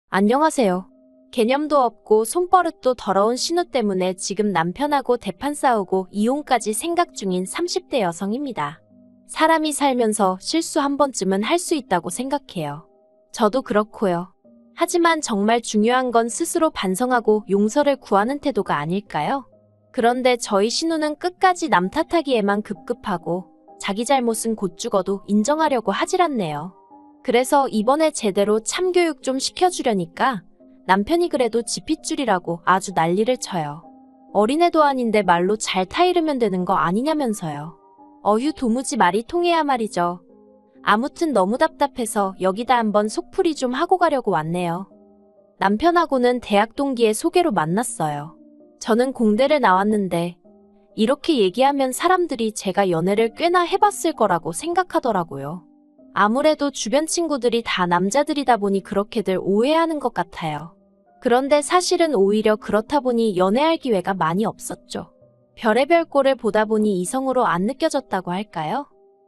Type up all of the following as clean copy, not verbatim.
안녕하세요. 개념도 없고 손버릇도 더러운 신우 때문에 지금 남편하고 대판 싸우고 이혼까지 생각 중인 30대 여성입니다. 사람이 살면서 실수 한 번쯤은 할 수 있다고 생각해요. 저도 그렇고요. 하지만 정말 중요한 건 스스로 반성하고 용서를 구하는 태도가 아닐까요? 그런데 저희 신우는 끝까지 남 탓하기에만 급급하고 자기 잘못은 곧 죽어도 인정하려고 하질 않네요. 그래서 이번에 제대로 참교육 좀 시켜주려니까 남편이 그래도 지 핏줄이라고 아주 난리를 쳐요. 어린애도 아닌데 말로 잘 타이르면 되는 거 아니냐면서요. 어휴, 도무지 말이 통해야 말이죠. 아무튼 너무 답답해서 여기다 한번 속풀이 좀 하고 가려고 왔네요. 남편하고는 대학 동기의 소개로 만났어요. 저는 공대를 나왔는데 이렇게 얘기하면 사람들이 제가 연애를 꽤나 해봤을 거라고 생각하더라고요. 아무래도 주변 친구들이 다 남자들이다 보니 그렇게들 오해하는 것 같아요. 그런데 사실은 오히려 그렇다 보니 연애할 기회가 많이 없었죠. 별의별 꼴을 보다 보니 이성으로 안 느껴졌다고 할까요?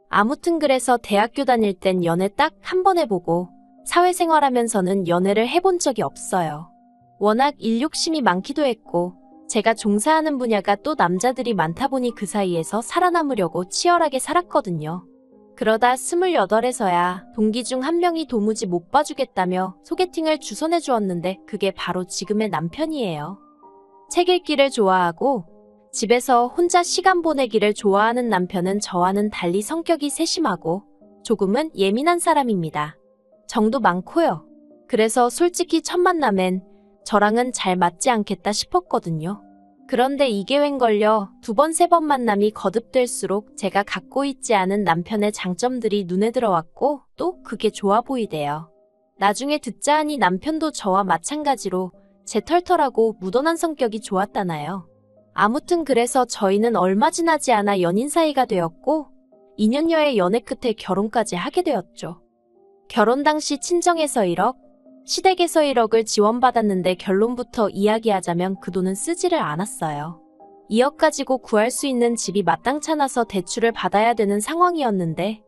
아무튼 그래서 대학교 다닐 땐 연애 딱 한 번 해보고 사회생활하면서는 연애를 해본 적이 없어요. 워낙 일 욕심이 많기도 했고 제가 종사하는 분야가 또 남자들이 많다 보니 그 사이에서 살아남으려고 치열하게 살았거든요. 그러다 28에서야 동기 중 한 명이 도무지 못 봐주겠다며 소개팅을 주선해 주었는데 그게 바로 지금의 남편이에요. 책 읽기를 좋아하고 집에서 혼자 시간 보내기를 좋아하는 남편은 저와는 달리 성격이 세심하고 조금은 예민한 사람입니다. 정도 많고요. 그래서 솔직히 첫 만남엔 저랑은 잘 맞지 않겠다 싶었거든요. 그런데 이게 웬걸요. 두 번, 세 번 만남이 거듭될수록 제가 갖고 있지 않은 남편의 장점들이 눈에 들어왔고 또 그게 좋아 보이대요. 나중에 듣자 하니 남편도 저와 마찬가지로 제 털털하고 무던한 성격이 좋았다나요. 아무튼 그래서 저희는 얼마 지나지 않아 연인 사이가 되었고 2년여의 연애 끝에 결혼까지 하게 되었죠. 결혼 당시 친정에서 1억, 시댁에서 1억을 지원받았는데 결론부터 이야기하자면 그 돈은 쓰지를 않았어요. 2억 가지고 구할 수 있는 집이 마땅찮아서 대출을 받아야 되는 상황이었는데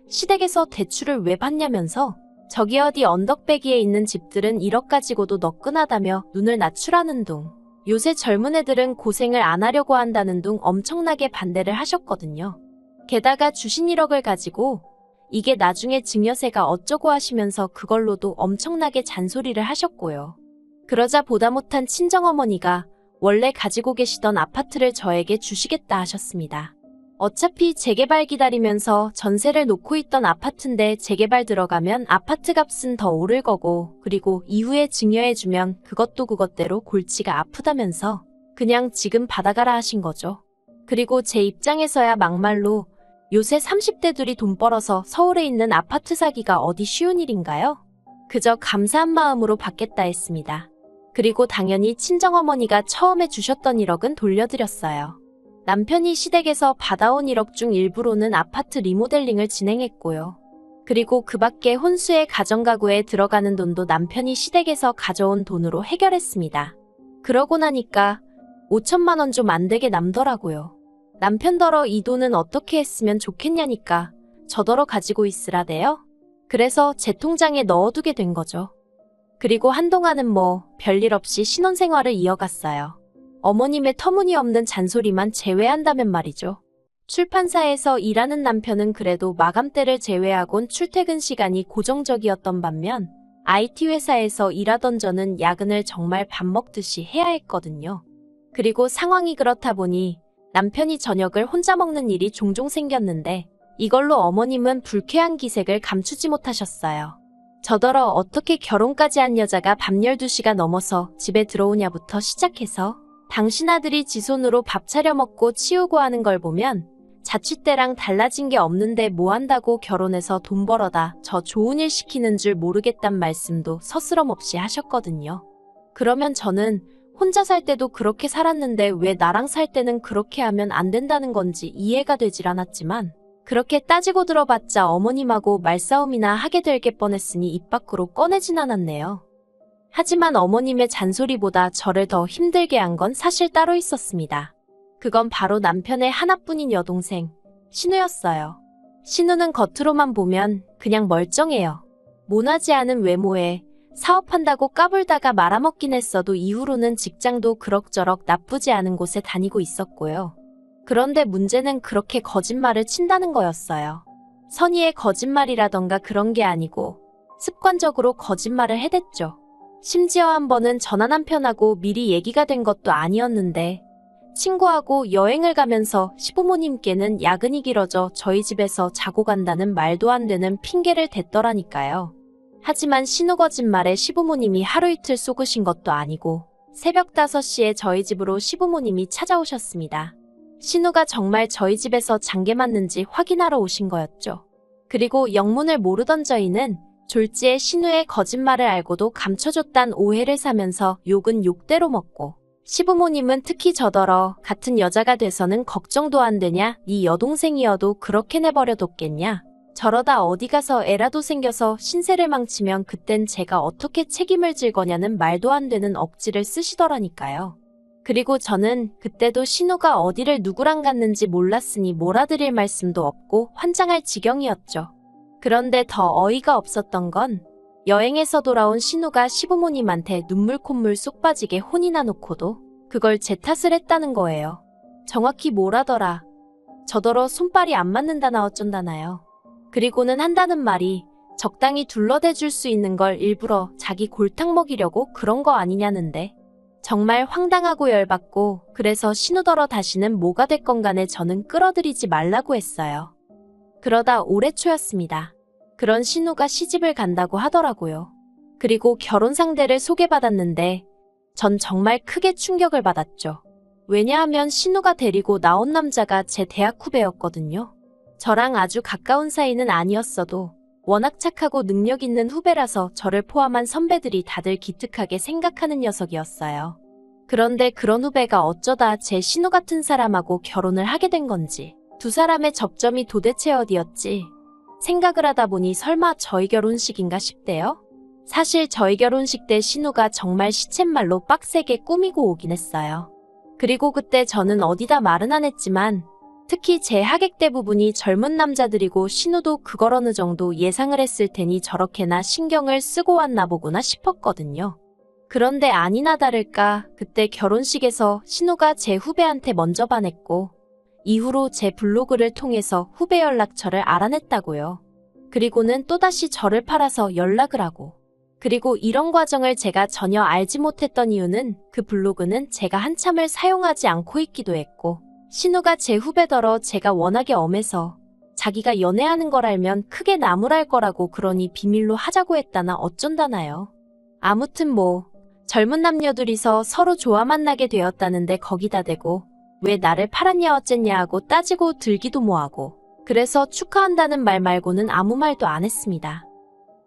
시댁에서 대출을 왜 받냐면서 저기 어디 언덕배기에 있는 집들은 1억 가지고도 너끈하다며 눈을 낮추라는 둥, 요새 젊은 애들은 고생을 안 하려고 한다는 둥 엄청나게 반대를 하셨거든요. 게다가 주신 1억을 가지고 이게 나중에 증여세가 어쩌고 하시면서 그걸로도 엄청나게 잔소리를 하셨고요. 그러자 보다 못한 친정어머니가 원래 가지고 계시던 아파트를 저에게 주시겠다 하셨습니다. 어차피 재개발 기다리면서 전세를 놓고 있던 아파트인데 재개발 들어가면 아파트 값은 더 오를 거고 그리고 이후에 증여해주면 그것도 그것대로 골치가 아프다면서 그냥 지금 받아가라 하신 거죠. 그리고 제 입장에서야 막말로 요새 30대들이 돈 벌어서 서울에 있는 아파트 사기가 어디 쉬운 일인가요? 그저 감사한 마음으로 받겠다 했습니다. 그리고 당연히 친정어머니가 처음에 주셨던 1억은 돌려드렸어요. 남편이 시댁에서 받아온 1억 중 일부로는 아파트 리모델링을 진행했고요. 그리고 그 밖에 혼수의 가정가구에 들어가는 돈도 남편이 시댁에서 가져온 돈으로 해결했습니다. 그러고 나니까 5천만 원 좀 안 되게 남더라고요. 남편더러 이 돈은 어떻게 했으면 좋겠냐니까 저더러 가지고 있으라대요. 그래서 제 통장에 넣어두게 된 거죠. 그리고 한동안은 뭐 별일 없이 신혼생활을 이어갔어요. 어머님의 터무니없는 잔소리만 제외한다면 말이죠. 출판사에서 일하는 남편은 그래도 마감때를 제외하곤 출퇴근 시간이 고정적이었던 반면 IT 회사에서 일하던 저는 야근을 정말 밥 먹듯이 해야 했거든요. 그리고 상황이 그렇다 보니 남편이 저녁을 혼자 먹는 일이 종종 생겼는데 이걸로 어머님은 불쾌한 기색을 감추지 못하셨어요. 저더러 어떻게 결혼까지 한 여자가 밤 12시가 넘어서 집에 들어오냐부터 시작해서 당신 아들이 지 손으로 밥 차려 먹고 치우고 하는 걸 보면 자취때랑 달라진 게 없는데 뭐 한다고 결혼해서 돈 벌어다 저 좋은 일 시키는 줄 모르겠단 말씀도 서스럼 없이 하셨거든요. 그러면 저는 혼자 살 때도 그렇게 살았는데 왜 나랑 살 때는 그렇게 하면 안 된다는 건지 이해가 되질 않았지만 그렇게 따지고 들어봤자 어머님하고 말싸움이나 하게 될 게 뻔했으니 입 밖으로 꺼내진 않았네요. 하지만 어머님의 잔소리보다 저를 더 힘들게 한 건 사실 따로 있었습니다. 그건 바로 남편의 하나뿐인 여동생, 신우였어요. 신우는 겉으로만 보면 그냥 멀쩡해요. 모나지 않은 외모에 사업한다고 까불다가 말아먹긴 했어도 이후로는 직장도 그럭저럭 나쁘지 않은 곳에 다니고 있었고요. 그런데 문제는 그렇게 거짓말을 친다는 거였어요. 선의의 거짓말이라던가 그런 게 아니고 습관적으로 거짓말을 해댔죠. 심지어 한 번은 전화 남편하고 미리 얘기가 된 것도 아니었는데 친구하고 여행을 가면서 시부모님께는 야근이 길어져 저희 집에서 자고 간다는 말도 안 되는 핑계를 댔더라니까요. 하지만 신우 거짓말에 시부모님이 하루 이틀 속으신 것도 아니고 새벽 5시에 저희 집으로 시부모님이 찾아오셨습니다. 신우가 정말 저희 집에서 장계 맞는지 확인하러 오신 거였죠. 그리고 영문을 모르던 저희는 졸지에 신우의 거짓말을 알고도 감춰줬단 오해를 사면서 욕은 욕대로 먹고 시부모님은 특히 저더러 같은 여자가 돼서는 걱정도 안 되냐? 네 여동생이어도 그렇게 내버려뒀겠냐? 저러다 어디 가서 애라도 생겨서 신세를 망치면 그땐 제가 어떻게 책임을 질 거냐는 말도 안 되는 억지를 쓰시더라니까요. 그리고 저는 그때도 신우가 어디를 누구랑 갔는지 몰랐으니 몰아드릴 말씀도 없고 환장할 지경이었죠. 그런데 더 어이가 없었던 건 여행에서 돌아온 신우가 시부모님한테 눈물 콧물 쏙 빠지게 혼이나 놓고도 그걸 제 탓을 했다는 거예요. 정확히 뭐라더라. 저더러 손발이 안 맞는다나 어쩐다나요. 그리고는 한다는 말이 적당히 둘러대줄 수 있는 걸 일부러 자기 골탕 먹이려고 그런 거 아니냐는데 정말 황당하고 열받고 그래서 신우더러 다시는 뭐가 됐건 간에 저는 끌어들이지 말라고 했어요. 그러다 올해 초였습니다. 그런 신우가 시집을 간다고 하더라고요. 그리고 결혼 상대를 소개받았는데 전 정말 크게 충격을 받았죠. 왜냐하면 신우가 데리고 나온 남자가 제 대학 후배였거든요. 저랑 아주 가까운 사이는 아니었어도 워낙 착하고 능력 있는 후배라서 저를 포함한 선배들이 다들 기특하게 생각하는 녀석이었어요. 그런데 그런 후배가 어쩌다 제 신우 같은 사람하고 결혼을 하게 된 건지 두 사람의 접점이 도대체 어디였지 생각을 하다 보니 설마 저희 결혼식인가 싶대요. 사실 저희 결혼식 때 신우가 정말 시쳇말로 빡세게 꾸미고 오긴 했어요. 그리고 그때 저는 어디다 말은 안 했지만 특히 제 하객 대부분이 젊은 남자들이고 신우도 그걸 어느 정도 예상을 했을 테니 저렇게나 신경을 쓰고 왔나 보구나 싶었거든요. 그런데 아니나 다를까 그때 결혼식에서 신우가 제 후배한테 먼저 반했고 이후로 제 블로그를 통해서 후배 연락처를 알아냈다고요. 그리고는 또다시 저를 팔아서 연락을 하고 그리고 이런 과정을 제가 전혀 알지 못했던 이유는 그 블로그는 제가 한참을 사용하지 않고 있기도 했고 신우가 제 후배더러 제가 워낙에 엄해서 자기가 연애하는 걸 알면 크게 나무랄 거라고 그러니 비밀로 하자고 했다나 어쩐다나요. 아무튼 뭐 젊은 남녀 둘이서 서로 좋아 만나게 되었다는데 거기다 대고 왜 나를 팔았냐 어쨌냐 하고 따지고 들기도 뭐하고 그래서 축하한다는 말 말고는 아무 말도 안 했습니다.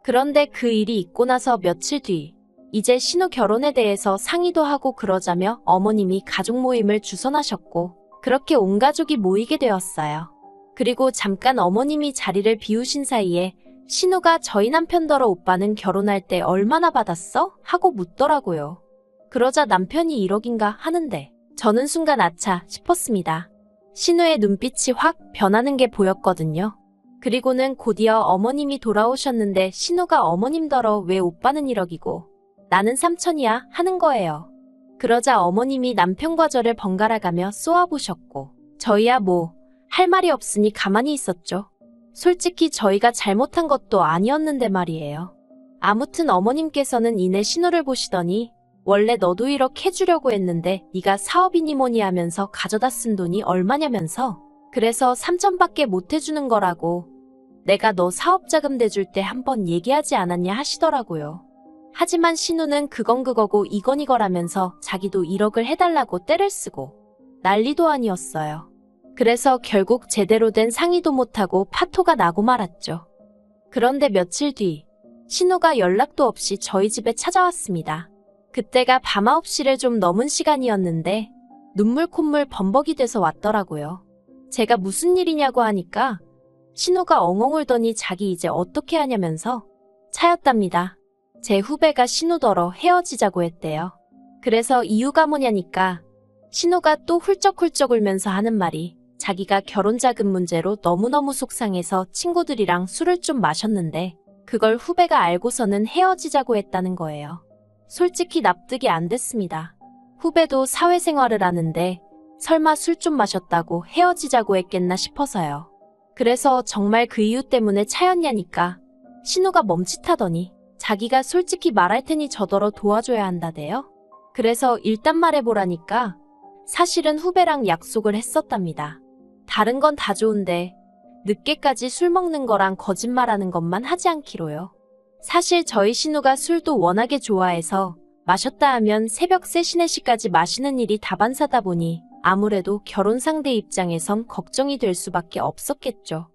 그런데 그 일이 있고 나서 며칠 뒤 이제 신우 결혼에 대해서 상의도 하고 그러자며 어머님이 가족 모임을 주선하셨고 그렇게 온 가족이 모이게 되었어요. 그리고 잠깐 어머님이 자리를 비우신 사이에 신우가 저희 남편더러 오빠는 결혼할 때 얼마나 받았어? 하고 묻더라고요. 그러자 남편이 1억인가 하는데 저는 순간 아차 싶었습니다. 신우의 눈빛이 확 변하는 게 보였거든요. 그리고는 곧이어 어머님이 돌아오셨는데 신우가 어머님더러 왜 오빠는 1억이고 나는 3천이야 하는 거예요. 그러자 어머님이 남편과 저를 번갈아가며 쏘아보셨고 저희야 뭐 할 말이 없으니 가만히 있었죠. 솔직히 저희가 잘못한 것도 아니었는데 말이에요. 아무튼 어머님께서는 이내 신우를 보시더니 원래 너도 1억 해주려고 했는데 네가 사업이니 뭐니 하면서 가져다 쓴 돈이 얼마냐면서 그래서 3천밖에 못 해주는 거라고 내가 너 사업자금 대줄 때 한번 얘기하지 않았냐 하시더라고요. 하지만 신우는 그건 그거고 이건 이거라면서 자기도 1억을 해달라고 떼를 쓰고 난리도 아니었어요. 그래서 결국 제대로 된 상의도 못하고 파토가 나고 말았죠. 그런데 며칠 뒤 신우가 연락도 없이 저희 집에 찾아왔습니다. 그때가 밤 9시를 좀 넘은 시간이었는데 눈물 콧물 범벅이 돼서 왔더라고요. 제가 무슨 일이냐고 하니까 신우가 엉엉 울더니 자기 이제 어떻게 하냐면서 차였답니다. 제 후배가 신우더러 헤어지자고 했대요. 그래서 이유가 뭐냐니까 신우가 또 훌쩍훌쩍 울면서 하는 말이 자기가 결혼자금 문제로 너무너무 속상해서 친구들이랑 술을 좀 마셨는데 그걸 후배가 알고서는 헤어지자고 했다는 거예요. 솔직히 납득이 안 됐습니다. 후배도 사회생활을 하는데 설마 술 좀 마셨다고 헤어지자고 했겠나 싶어서요. 그래서 정말 그 이유 때문에 차였냐니까 신우가 멈칫하더니 자기가 솔직히 말할 테니 저더러 도와줘야 한다대요. 그래서 일단 말해보라니까 사실은 후배랑 약속을 했었답니다. 다른 건 다 좋은데 늦게까지 술 먹는 거랑 거짓말하는 것만 하지 않기로요. 사실 저희 신우가 술도 워낙에 좋아해서 마셨다 하면 새벽 3시, 4시까지 마시는 일이 다반사다 보니 아무래도 결혼 상대 입장에선 걱정이 될 수밖에 없었겠죠.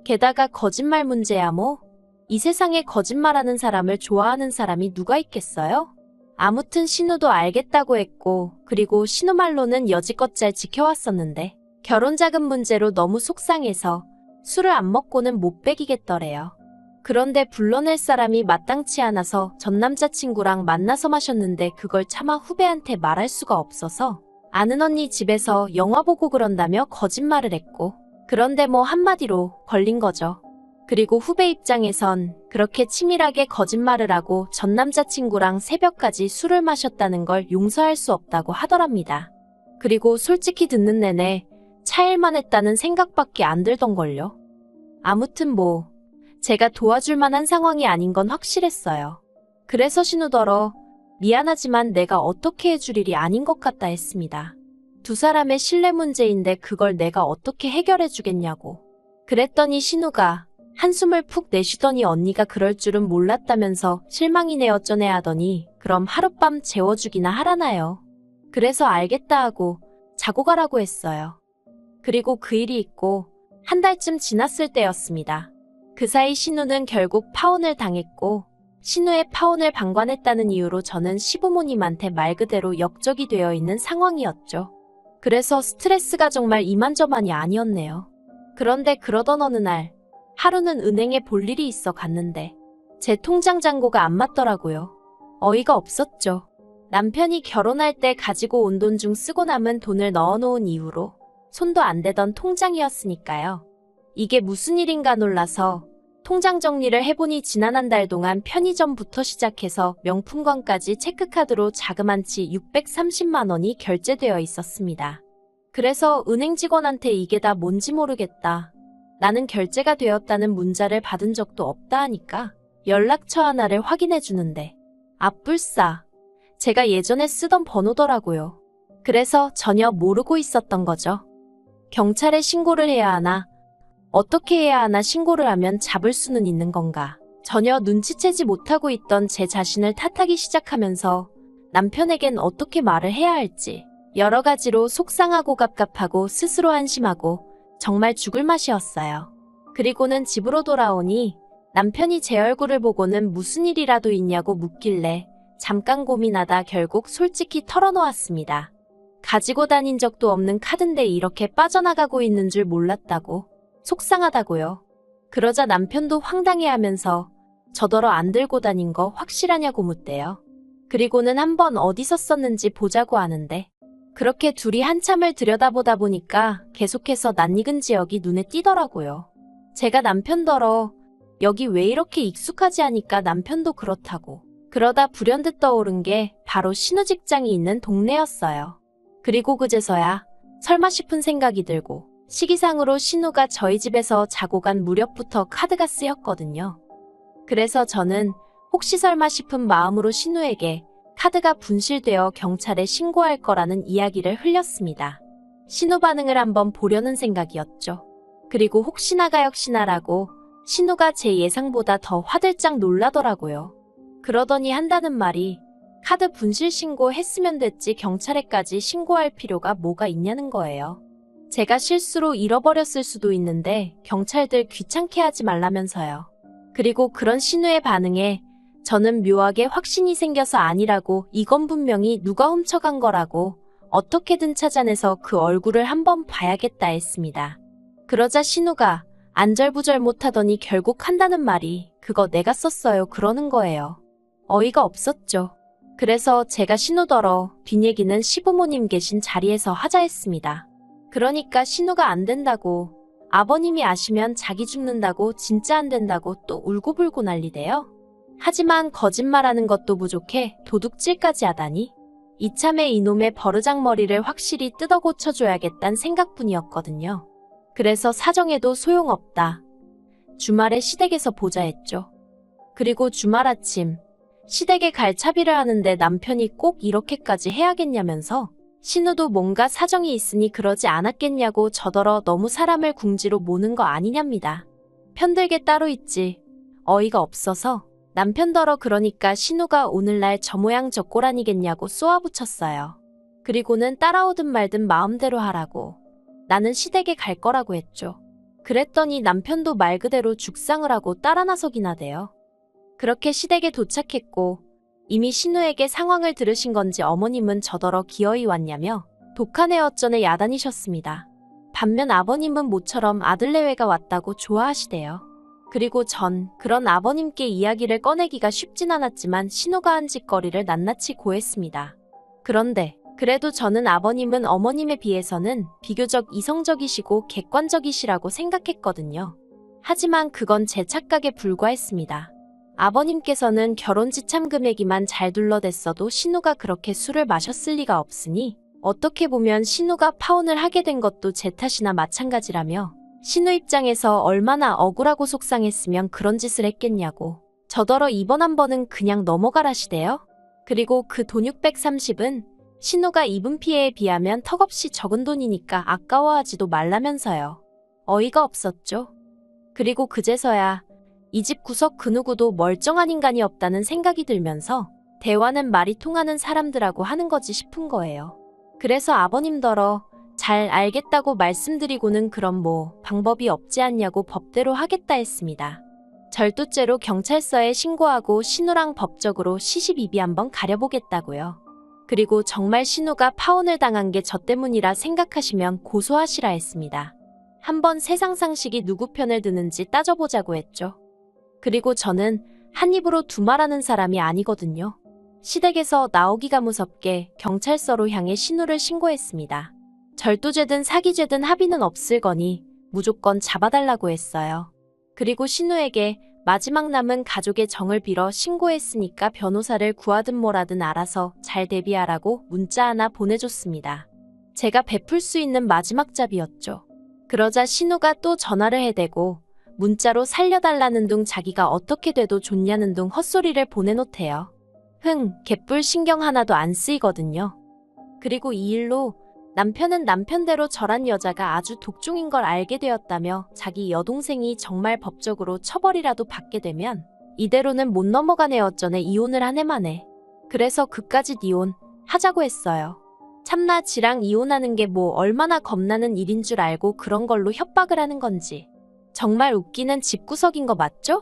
게다가 거짓말 문제야 뭐? 이 세상에 거짓말하는 사람을 좋아하는 사람이 누가 있겠어요? 아무튼 신우도 알겠다고 했고 그리고 신우 말로는 여지껏 잘 지켜왔었는데 결혼 자금 문제로 너무 속상해서 술을 안 먹고는 못 배기겠더래요. 그런데 불러낼 사람이 마땅치 않아서 전 남자친구랑 만나서 마셨는데 그걸 차마 후배한테 말할 수가 없어서 아는 언니 집에서 영화 보고 그런다며 거짓말을 했고 그런데 뭐 한마디로 걸린 거죠. 그리고 후배 입장에선 그렇게 치밀하게 거짓말을 하고 전 남자친구랑 새벽까지 술을 마셨다는 걸 용서할 수 없다고 하더랍니다. 그리고 솔직히 듣는 내내 차일만 했다는 생각밖에 안 들던걸요. 아무튼 뭐 제가 도와줄 만한 상황이 아닌 건 확실했어요. 그래서 신우더러 미안하지만 내가 어떻게 해줄 일이 아닌 것 같다 했습니다. 두 사람의 신뢰 문제인데 그걸 내가 어떻게 해결해 주겠냐고. 그랬더니 신우가 한숨을 푹 내쉬더니 언니가 그럴 줄은 몰랐다면서 실망이네 어쩌네 하더니 그럼 하룻밤 재워주기나 하라나요. 그래서 알겠다 하고 자고 가라고 했어요. 그리고 그 일이 있고 한 달쯤 지났을 때였습니다. 그 사이 신우는 결국 파혼을 당했고 신우의 파혼을 방관했다는 이유로 저는 시부모님한테 말 그대로 역적이 되어 있는 상황이었죠. 그래서 스트레스가 정말 이만저만이 아니었네요. 그런데 그러던 어느 날 하루는 은행에 볼 일이 있어 갔는데 제 통장 잔고가 안 맞더라고요. 어이가 없었죠. 남편이 결혼할 때 가지고 온 돈 중 쓰고 남은 돈을 넣어놓은 이후로 손도 안 대던 통장이었으니까요. 이게 무슨 일인가 놀라서 통장 정리를 해보니 지난 한 달 동안 편의점부터 시작해서 명품관까지 체크카드로 자그만치 630만 원이 결제되어 있었습니다. 그래서 은행 직원한테 이게 다 뭔지 모르겠다. 나는 결제가 되었다는 문자를 받은 적도 없다 하니까 연락처 하나를 확인해 주는데 앞불싸 제가 예전에 쓰던 번호더라고요. 그래서 전혀 모르고 있었던 거죠. 경찰에 신고를 해야 하나? 어떻게 해야 하나 신고를 하면 잡을 수는 있는 건가? 전혀 눈치채지 못하고 있던 제 자신을 탓하기 시작하면서 남편에겐 어떻게 말을 해야 할지 여러 가지로 속상하고 갑갑하고 스스로 한심하고 정말 죽을 맛이었어요. 그리고는 집으로 돌아오니 남편이 제 얼굴을 보고는 무슨 일이라도 있냐고 묻길래 잠깐 고민하다 결국 솔직히 털어놓았습니다. 가지고 다닌 적도 없는 카드인데 이렇게 빠져나가고 있는 줄 몰랐다고. 속상하다고요. 그러자 남편도 황당해하면서 저더러 안 들고 다닌 거 확실하냐고 묻대요. 그리고는 한번 어디서 썼는지 보자고 하는데 그렇게 둘이 한참을 들여다보다 보니까 계속해서 낯익은 지역이 눈에 띄더라고요. 제가 남편더러 여기 왜 이렇게 익숙하지 하니까 남편도 그렇다고. 그러다 불현듯 떠오른 게 바로 신우 직장이 있는 동네였어요. 그리고 그제서야 설마 싶은 생각이 들고 시기상으로 신우가 저희 집에서 자고 간 무렵부터 카드가 쓰였거든요. 그래서 저는 혹시 설마 싶은 마음으로 신우에게 카드가 분실되어 경찰에 신고할 거라는 이야기를 흘렸습니다. 신우 반응을 한번 보려는 생각이었죠. 그리고 혹시나가 역시나라고 신우가 제 예상보다 더 화들짝 놀라더라고요. 그러더니 한다는 말이 카드 분실 신고했으면 됐지 경찰에까지 신고할 필요가 뭐가 있냐는 거예요. 제가 실수로 잃어버렸을 수도 있는데 경찰들 귀찮게 하지 말라면서요. 그리고 그런 신우의 반응에 저는 묘하게 확신이 생겨서 아니라고 이건 분명히 누가 훔쳐간 거라고 어떻게든 찾아내서 그 얼굴을 한번 봐야겠다 했습니다. 그러자 신우가 안절부절 못하더니 결국 한다는 말이 그거 내가 썼어요 그러는 거예요. 어이가 없었죠. 그래서 제가 신우더러 뒷얘기는 시부모님 계신 자리에서 하자 했습니다. 그러니까 신우가 안 된다고 아버님이 아시면 자기 죽는다고 진짜 안 된다고 또 울고불고 난리대요. 하지만 거짓말하는 것도 부족해 도둑질까지 하다니. 이참에 이놈의 버르장머리를 확실히 뜯어 고쳐줘야겠단 생각뿐이었거든요. 그래서 사정해도 소용없다. 주말에 시댁에서 보자 했죠. 그리고 주말 아침 시댁에 갈 차비를 하는데 남편이 꼭 이렇게까지 해야겠냐면서 신우도 뭔가 사정이 있으니 그러지 않았겠냐고 저더러 너무 사람을 궁지로 모는 거 아니냐입니다. 편들게 따로 있지. 어이가 없어서 남편더러 그러니까 신우가 오늘날 저 모양 저 꼴 아니겠냐고 쏘아붙였어요. 그리고는 따라오든 말든 마음대로 하라고. 나는 시댁에 갈 거라고 했죠. 그랬더니 남편도 말 그대로 죽상을 하고 따라 나서긴 하대요. 그렇게 시댁에 도착했고 이미 신우에게 상황을 들으신 건지 어머님은 저더러 기어이 왔냐며 독하네 어쩌네 야단이셨습니다. 반면 아버님은 모처럼 아들 내외가 왔다고 좋아하시대요. 그리고 전 그런 아버님께 이야기를 꺼내기가 쉽진 않았지만 신우가 한 짓거리를 낱낱이 고했습니다. 그런데 그래도 저는 아버님은 어머님에 비해서는 비교적 이성적이시고 객관적이시라고 생각했거든요. 하지만 그건 제 착각에 불과했습니다. 아버님께서는 결혼 지참 금액이만 잘 둘러댔어도 신우가 그렇게 술을 마셨을 리가 없으니 어떻게 보면 신우가 파혼을 하게 된 것도 제 탓이나 마찬가지라며 신우 입장에서 얼마나 억울하고 속상했으면 그런 짓을 했겠냐고. 저더러 이번 한 번은 그냥 넘어가라시대요. 그리고 그 돈 630은 신우가 입은 피해에 비하면 턱없이 적은 돈이니까 아까워하지도 말라면서요. 어이가 없었죠. 그리고 그제서야 이 집 구석 그 누구도 멀쩡한 인간이 없다는 생각이 들면서 대화는 말이 통하는 사람들하고 하는 거지 싶은 거예요. 그래서 아버님더러 잘 알겠다고 말씀드리고는 그럼 뭐 방법이 없지 않냐고 법대로 하겠다 했습니다. 절도죄로 경찰서에 신고하고 신우랑 법적으로 시시비비 한번 가려보겠다고요. 그리고 정말 신우가 파혼을 당한 게 저 때문이라 생각하시면 고소하시라 했습니다. 한번 세상 상식이 누구 편을 드는지 따져보자고 했죠. 그리고 저는 한 입으로 두말하는 사람이 아니거든요. 시댁에서 나오기가 무섭게 경찰서로 향해 신우를 신고했습니다. 절도죄든 사기죄든 합의는 없을 거니 무조건 잡아달라고 했어요. 그리고 신우에게 마지막 남은 가족의 정을 빌어 신고했으니까 변호사를 구하든 뭐라든 알아서 잘 대비하라고 문자 하나 보내줬습니다. 제가 베풀 수 있는 마지막 잡이었죠. 그러자 신우가 또 전화를 해대고 문자로 살려달라는 둥 자기가 어떻게 돼도 좋냐는 둥 헛소리를 보내놓대요. 개뿔 신경 하나도 안 쓰이거든요. 그리고 이 일로 남편은 남편대로 저란 여자가 아주 독종인 걸 알게 되었다며 자기 여동생이 정말 법적으로 처벌이라도 받게 되면 이대로는 못 넘어가네 어쩌네 이혼을 한 해 만에. 그래서 그까짓 이혼 하자고 했어요. 참나 지랑 이혼하는 게 뭐 얼마나 겁나는 일인 줄 알고 그런 걸로 협박을 하는 건지. 정말 웃기는 집구석인 거 맞죠?